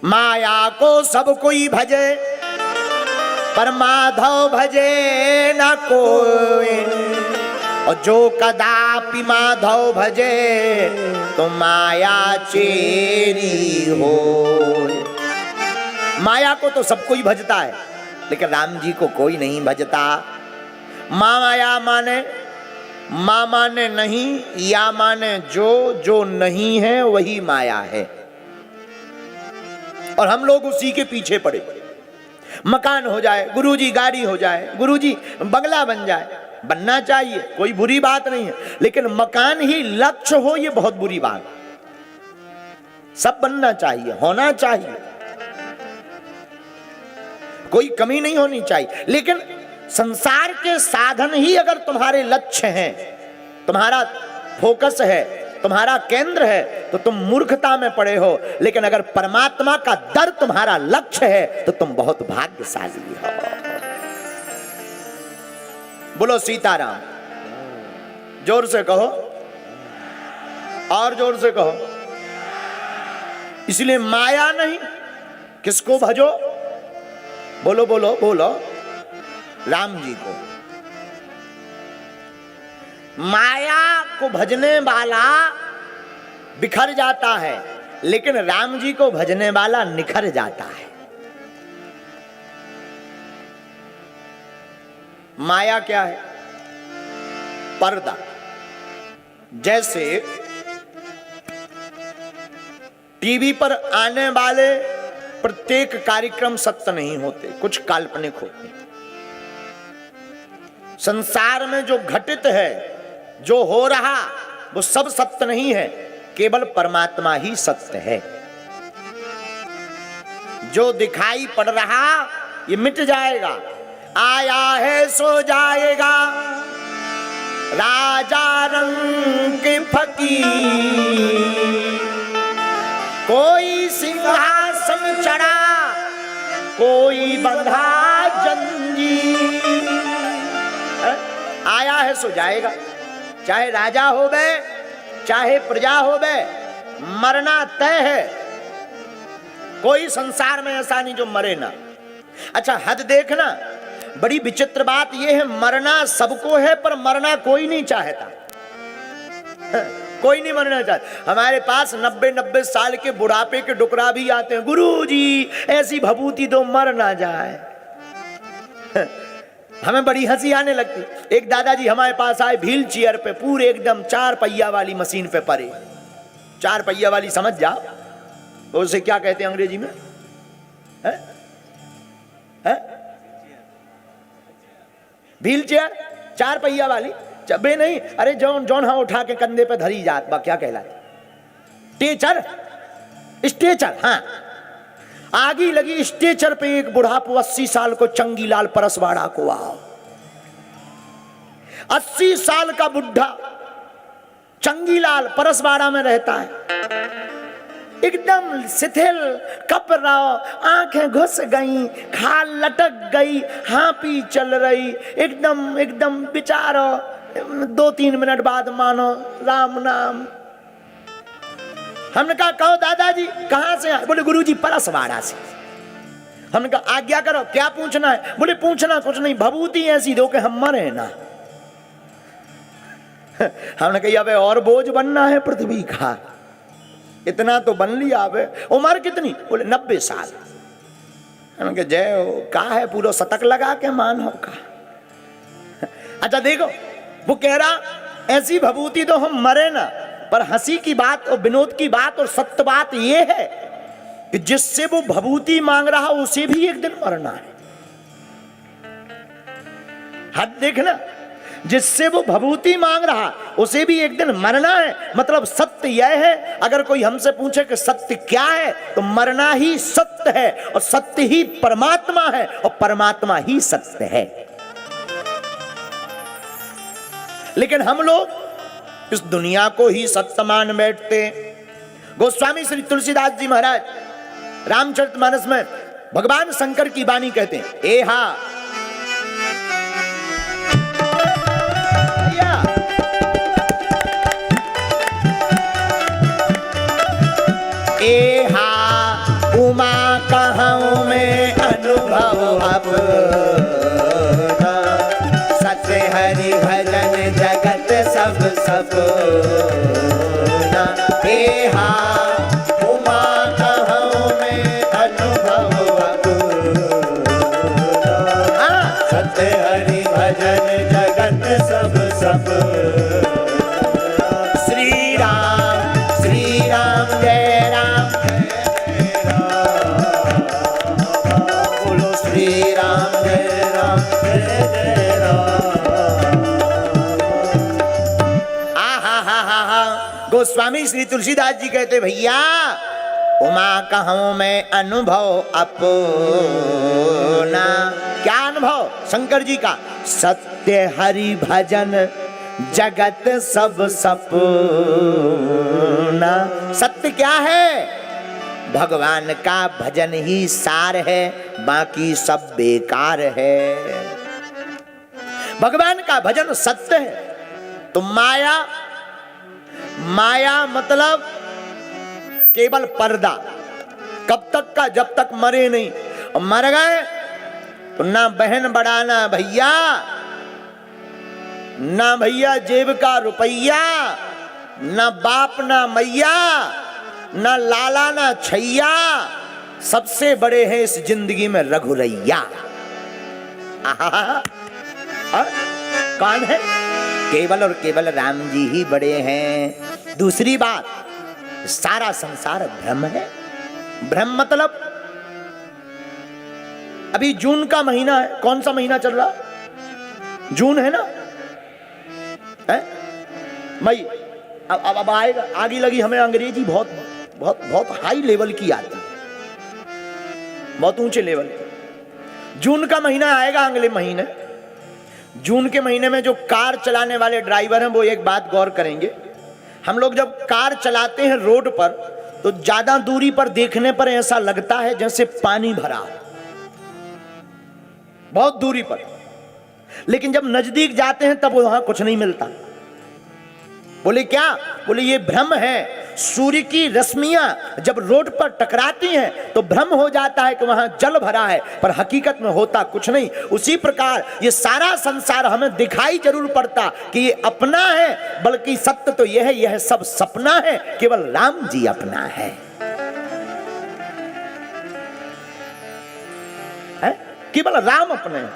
माया को सब कोई भजे पर माधव भजे न कोई, और जो कदापि माधव भजे तो माया चेरी हो। माया को तो सब कोई भजता है, लेकिन राम जी को कोई नहीं भजता। माया माने मां माने नहीं, या माने जो नहीं है वही माया है, और हम लोग उसी के पीछे पड़े। मकान हो जाए गुरुजी, गाड़ी हो जाए गुरुजी, बंगला बन जाए, बनना चाहिए, कोई बुरी बात नहीं है, लेकिन मकान ही लक्ष्य हो ये बहुत बुरी बात। सब बनना चाहिए, होना चाहिए, कोई कमी नहीं होनी चाहिए, लेकिन संसार के साधन ही अगर तुम्हारे लक्ष्य हैं, तुम्हारा फोकस है, तुम्हारा केंद्र है, तो तुम मूर्खता में पड़े हो। लेकिन अगर परमात्मा का दर तुम्हारा लक्ष्य है तो तुम बहुत भाग्यशाली हो। बोलो सीताराम, जोर से कहो, और जोर से कहो। इसलिए माया नहीं, किसको भजो? बोलो बोलो बोलो, राम जी को। माया को भजने वाला बिखर जाता है, लेकिन राम जी को भजने वाला निखर जाता है। माया क्या है? पर्दा। जैसे टीवी पर आने वाले प्रत्येक कार्यक्रम सत्य नहीं होते, कुछ काल्पनिक होते। संसार में जो घटित है, जो हो रहा, वो सब सत्य नहीं है, केवल परमात्मा ही सत्य है। जो दिखाई पड़ रहा ये मिट जाएगा, आया है सो जाएगा, राजा रंग के फकीर, कोई सिंहासन चढ़ा, कोई बंधा जंजीर। आया है सो जाएगा, चाहे राजा हो बे, चाहे प्रजा हो बे, मरना तय है। कोई संसार में ऐसा नहीं जो मरे ना। अच्छा, हद देखना, बड़ी विचित्र बात यह है, मरना सबको है पर मरना कोई नहीं चाहता। कोई नहीं मरना चाहता। हमारे पास 90-90 साल के बुढ़ापे के डुकरा भी आते हैं, गुरुजी ऐसी भभूति दो मर ना जाए। हमें बड़ी हंसी आने लगती। एक दादाजी हमारे पास आए व्हील चेयर पे, पूरे एकदम 4 पहिया वाली मशीन पे पड़े। 4 पहिया वाली समझ जाओ, तो उसे क्या कहते हैं अंग्रेजी में? है? है? व्हील चेयर 4 पहिया वाली, चबे नहीं, अरे जौन जौन हाँ उठा के कंधे पे धरी जात बा, क्या कहलाती? टेचर, स्टेचर। हाँ, आगी लगी स्टेचर पे एक बुढ़ापो 80 साल को, चंगीलाल परसवाड़ा को आओ। 80 साल का बुढ़ा चंगीलाल परसवाड़ा में रहता है, एकदम शिथिल, कप रहा, आंखें घुस गई, खाल लटक गई, हाँपी चल रही, एकदम एकदम बेचारा। 2-3 मिनट बाद मानो राम नाम। हमने कहा कहो दादाजी कहां से आए? बोले गुरुजी परसवाड़ा से। हमने कहा आज्ञा करो, क्या पूछना है? बोले पूछना कुछ नहीं, भभूति ऐसी दो कि हम मरे ना। हमने कहा अबे और बोझ बनना है पृथ्वी का, इतना तो बन लिया। अबे उम्र कितनी? बोले 90 साल। हमने कहा जय हो, का है पूरा शतक लगा के मान हो का। अच्छा देखो, वो कह रहा ऐसी भभूति तो हम मरे ना, पर हंसी की बात और विनोद की बात और सत्य बात यह है कि जिससे वो भभूति मांग रहा उसे भी एक दिन मरना है। हद देखना, जिससे वो भभूति मांग रहा उसे भी एक दिन मरना है। मतलब सत्य यह है, अगर कोई हमसे पूछे कि सत्य क्या है, तो मरना ही सत्य है, और सत्य ही परमात्मा है, और परमात्मा ही सत्य है। लेकिन हम लोग इस दुनिया को ही सत्य मान बैठते। गोस्वामी श्री तुलसीदास जी महाराज रामचरितमानस में भगवान शंकर की वाणी कहते हैं, एहा एहा उमा अपना, सत्य हरि भजन जगत सब सपना। हे हा उमा कहूँ मैं अनुभव अपना, सत्य हरि भजन जगत सब सपना। श्री राम जय राम जय राम, बोलो श्री राम जय राम जय जय राम। हा गोस्वामी श्री तुलसीदास जी कहते भैया उमा कहूँ मैं अनुभव अपना। क्या अनुभव? शंकर जी का सत्य हरि भजन जगत सब सपना। सत्य क्या है? भगवान का भजन ही सार है, बाकी सब बेकार है। भगवान का भजन सत्य है। तो माया मतलब केवल पर्दा। कब तक का? जब तक मरे नहीं। और मर गए तो ना बहन बढ़ाना भैया, ना भैया जेब का रुपया, ना बाप ना मैया, ना लाला ना छैया, सबसे बड़े हैं इस जिंदगी में रघुरैया। कौन है? केवल और केवल राम जी ही बड़े हैं। दूसरी बात, सारा संसार भ्रम है। भ्रम मतलब अभी जून का महीना है। कौन सा महीना चल रहा? जून है ना? है? मई। अब आएगा। आगे लगी हमें अंग्रेजी बहुत बहुत बहुत हाई लेवल की आती है, बहुत ऊंचे लेवल की। जून का महीना आएगा अगले महीने। जून के महीने में जो कार चलाने वाले ड्राइवर हैं वो एक बात गौर करेंगे। हम लोग जब कार चलाते हैं रोड पर तो ज्यादा दूरी पर देखने पर ऐसा लगता है जैसे पानी भरा, बहुत दूरी पर। लेकिन जब नजदीक जाते हैं तब वहां कुछ नहीं मिलता। बोले क्या? बोले ये भ्रम है। सूर्य की रश्मियां जब रोड पर टकराती हैं तो भ्रम हो जाता है कि वहां जल भरा है, पर हकीकत में होता कुछ नहीं। उसी प्रकार ये सारा संसार हमें दिखाई जरूर पड़ता कि ये अपना है, बल्कि सत्य तो यह है, यह सब सपना है। केवल राम जी अपना है। केवल राम अपने हैं।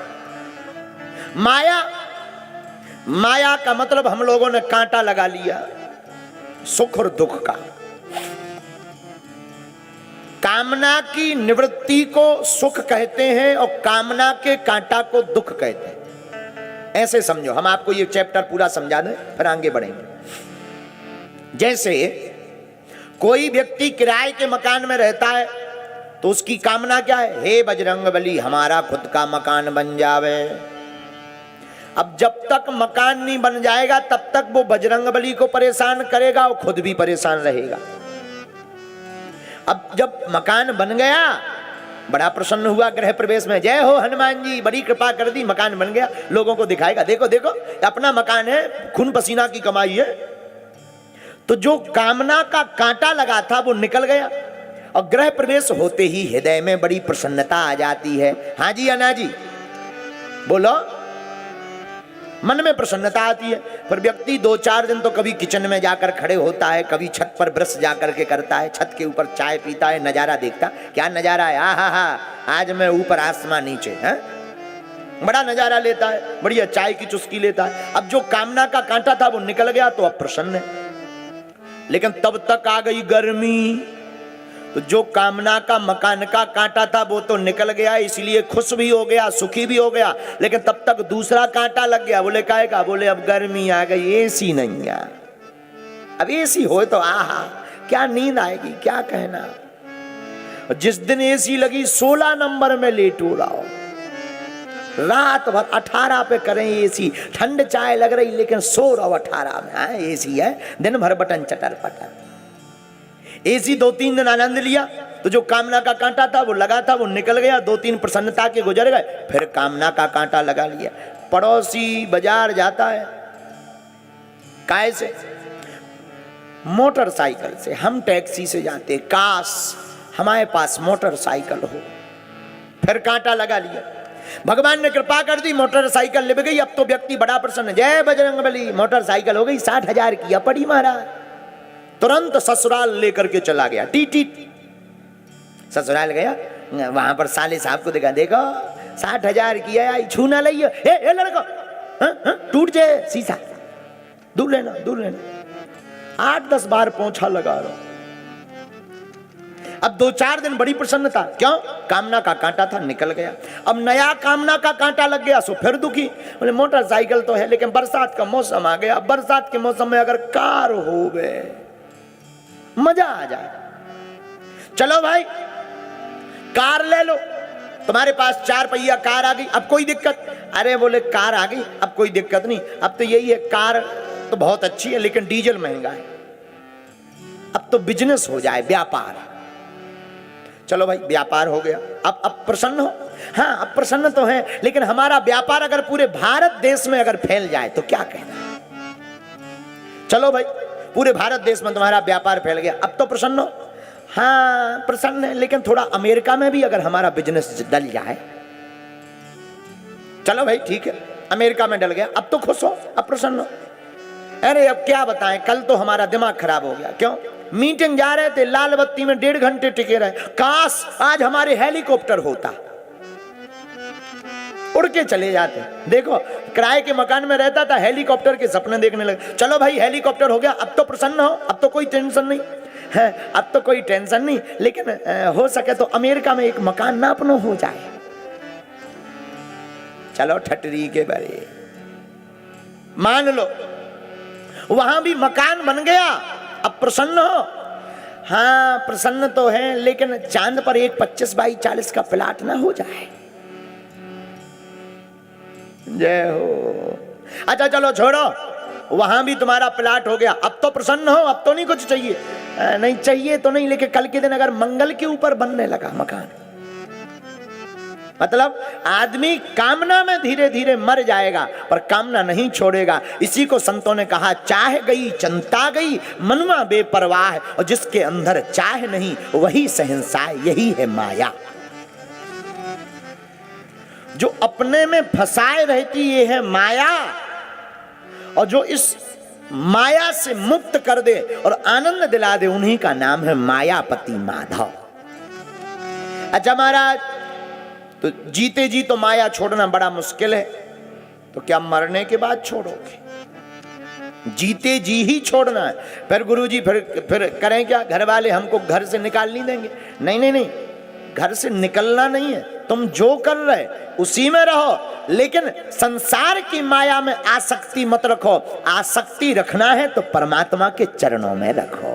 माया का मतलब हम लोगों ने कांटा लगा लिया सुख और दुख का। कामना की निवृत्ति को सुख कहते हैं और कामना के कांटा को दुख कहते हैं। ऐसे समझो। हम आपको ये चैप्टर पूरा समझा दें फिर आगे बढ़ेंगे। जैसे कोई व्यक्ति किराए के मकान में रहता है तो उसकी कामना क्या है? हे बजरंगबली हमारा खुद का मकान बन जावे। अब जब तक मकान नहीं बन जाएगा तब तक वो बजरंगबली को परेशान करेगा और खुद भी परेशान रहेगा। अब जब मकान बन गया, बड़ा प्रसन्न हुआ गृह प्रवेश में, जय हो हनुमान जी, बड़ी कृपा कर दी, मकान बन गया। लोगों को दिखाएगा, देखो देखो अपना मकान है, खून पसीना की कमाई है। तो जो कामना का कांटा लगा था वो निकल गया और गृह प्रवेश होते ही हृदय में बड़ी प्रसन्नता आ जाती है। हाँ जी अन्ना जी बोलो। मन में प्रसन्नता आती है। पर व्यक्ति 2-4 दिन तो कभी किचन में जाकर खड़े होता है, कभी छत पर ब्रश जाकर के करता है, छत के ऊपर चाय पीता है, नजारा देखता। क्या नजारा है? आहा, आज मैं ऊपर आसमान नीचे है, बड़ा नजारा लेता है, बढ़िया चाय की चुस्की लेता है। अब जो कामना का कांटा था वो निकल गया तो अब प्रसन्न है। लेकिन तब तक आ गई गर्मी, तो जो कामना का मकान का कांटा था वो तो निकल गया, इसलिए खुश भी हो गया, सुखी भी हो गया। लेकिन तब तक दूसरा कांटा लग गया। बोले काहे का? बोले अब गर्मी आ गई, एसी नहीं है। अब एसी हो तो आहा क्या नींद आएगी, क्या कहना। जिस दिन एसी लगी 16 नंबर में लेट हो रहा हो, रात भर 18 पे करें एसी, ठंड चाय लग रही लेकिन सो रहा 18 में। हाँ एसी है, दिन भर बटन चटर पटर। एसी 2-3 दिन आनंद लिया तो जो कामना का कांटा था वो लगा था वो निकल गया, 2-3 प्रसन्नता के गुजर गए, फिर कामना का कांटा लगा लिया। पड़ोसी बाजार जाता है, काय से? मोटरसाइकिल से। हम टैक्सी से जाते, काश हमारे पास मोटरसाइकिल हो। फिर कांटा लगा लिया। भगवान ने कृपा कर दी, मोटरसाइकिल लिप गई। अब तो व्यक्ति बड़ा प्रसन्न, जय बजरंगबली, मोटरसाइकिल हो गई 60,000 की। अब पड़ी महाराज, तुरंत ससुराल लेकर के चला गया। टी ससुराल गया, वहां पर साले साहब को देखा, देखो 60,000 की है, छू ना लियो, ए लड़को, टूट जाए शीशा, दूर लेना दूर लेना। 8-10 बार पोंछा लगा रहा। अब 2-4 दिन बड़ी प्रसन्नता, क्यों? कामना का कांटा था, निकल गया। अब नया कामना का कांटा लग गया, सो फिर दुखी। बोले मोटरसाइकिल तो है, लेकिन बरसात का मौसम आ गया। बरसात के मौसम में अगर कार हो गए, मजा आ जाए। चलो भाई कार ले लो, तुम्हारे पास 4 पहिया कार आ गई, अब कोई दिक्कत? अरे बोले कार आ गई, अब कोई दिक्कत नहीं। अब तो यही है, कार तो बहुत अच्छी है, लेकिन डीजल महंगा है। अब तो बिजनेस हो जाए, व्यापार। चलो भाई व्यापार हो गया। अब प्रसन्न हो? हाँ अब प्रसन्न तो है, लेकिन हमारा व्यापार अगर पूरे भारत देश में अगर फैल जाए तो क्या कहना। चलो भाई पूरे भारत देश में तुम्हारा व्यापार फैल गया, अब तो प्रसन्न हो? हाँ प्रसन्न है, लेकिन थोड़ा अमेरिका में भी अगर हमारा बिजनेस डल जाए। चलो भाई ठीक है, अमेरिका में डल गया, अब तो खुश हो, अब प्रसन्न हो? अरे अब क्या बताएं, कल तो हमारा दिमाग खराब हो गया। क्यों? मीटिंग जा रहे थे, लाल बत्ती में 1.5 घंटे टिके रहे। काश आज हमारे हेलीकॉप्टर होता, उड़ के चले जाते। देखो किराए के मकान में रहता था, हेलीकॉप्टर के सपने देखने लगे। चलो भाई हेलीकॉप्टर हो गया, अब तो प्रसन्न हो, अब तो कोई टेंशन नहीं है, अब तो कोई टेंशन नहीं। लेकिन हो सके तो अमेरिका में एक मकान ना अपनो हो जाए। चलो ठटरी के बरे, मान लो वहां भी मकान बन गया, अब प्रसन्न हो? हाँ प्रसन्न तो है, लेकिन चांद पर एक 25 बाई 40 का प्लाट ना हो जाए। जय हो। अच्छा चलो छोड़ो, वहां भी तुम्हारा प्लाट हो गया, अब तो प्रसन्न हो? अब तो नहीं कुछ चाहिए? नहीं चाहिए तो नहीं, लेकिन कल के दिन अगर मंगल के ऊपर बनने लगा मकान, मतलब आदमी कामना में धीरे धीरे मर जाएगा, पर कामना नहीं छोड़ेगा। इसी को संतों ने कहा, चाह गई चंता गई, मनुआ बेपरवाह, और जिसके अंदर चाह नहीं वही शहंशाह, यही है माया। जो अपने में फंसाए रहती ये है माया, और जो इस माया से मुक्त कर दे और आनंद दिला दे, उन्हीं का नाम है मायापति माधव। अच्छा महाराज, तो जीते जी तो माया छोड़ना बड़ा मुश्किल है, तो क्या मरने के बाद छोड़ोगे? जीते जी ही छोड़ना है। फिर गुरुजी फिर करें क्या? घर वाले हमको घर से निकाल नहीं देंगे? नहीं नहीं नहीं, घर से निकलना नहीं है, तुम जो कर रहे उसी में रहो, लेकिन संसार की माया में आसक्ति मत रखो। आसक्ति रखना है तो परमात्मा के चरणों में रखो।